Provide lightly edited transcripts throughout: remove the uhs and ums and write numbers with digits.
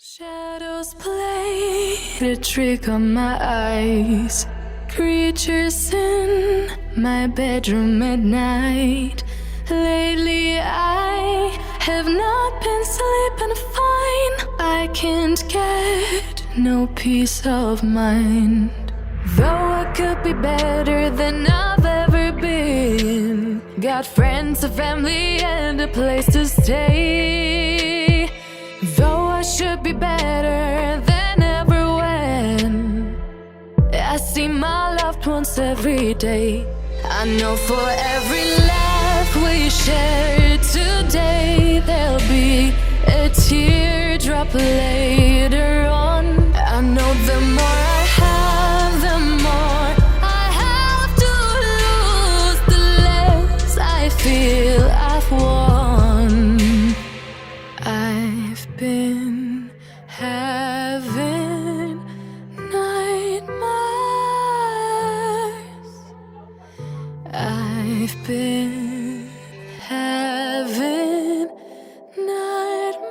Shadows played a trick on my eyes. Creatures in my bedroom at night. Lately I have not been sleeping fine. I can't get no peace of mind. Though I could be better than I've ever been. Got friends, a family, and a place to stay. Though I should be better than ever when I see my loved ones every day. I know for every laugh we share today, there'll be a teardrop later on. I know the more I have, the more I have to lose, the less I feel I've won. I've been having nightmares. I've been having nightmares.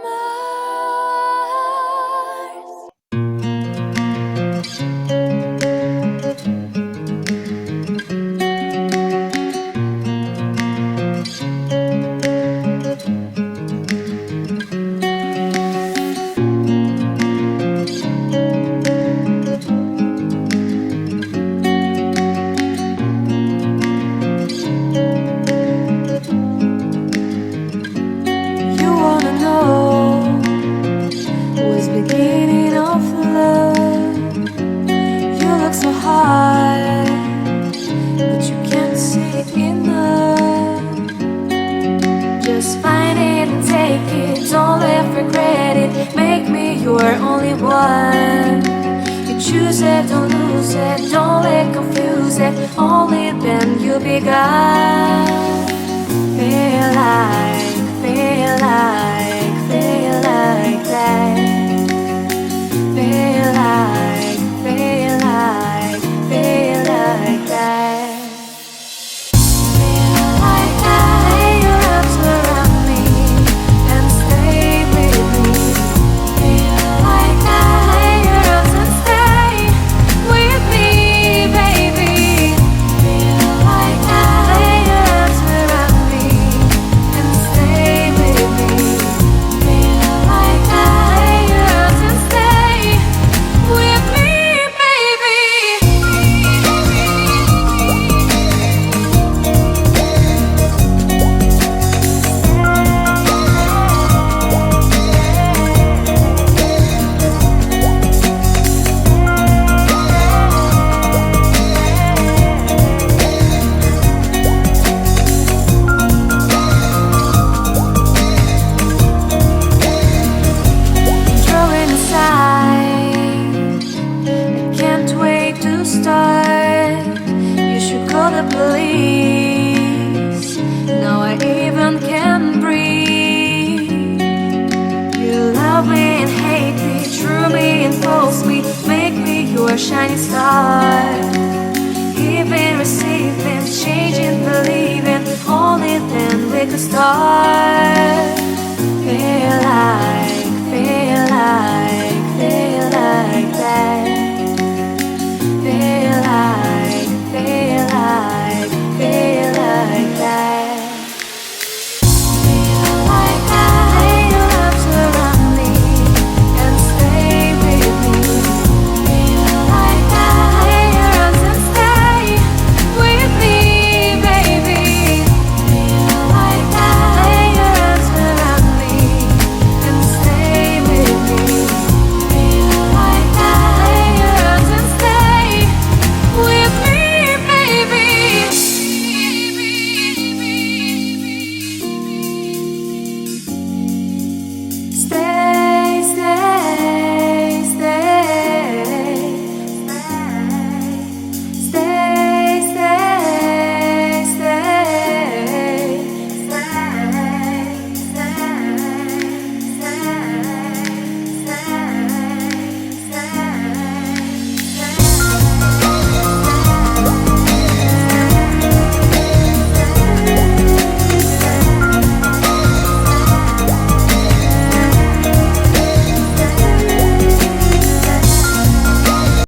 You wanna know what's beginning of love? You look so high, but you can't see enough. Just find it and take it, don't let regret it. Make me your only one. You choose it, don't lose it, don't let confuse it. Only then you'll be God. Feel like, feel like, feel like that. Feel like, feel like, feel like that. Feel like that, your arms around me and stay with me. Feel like that, your arms and stay with me, baby. Feel like that, your arms around me and stay with me. Feel like that, your arms and stay with me, baby. Drawing aside, I can't wait to start. You should call the police. Now I even can breathe. You love me and hate me, true me and false me, make me your shining star. Giving, receiving, changing, believing, only then we could start. Feel like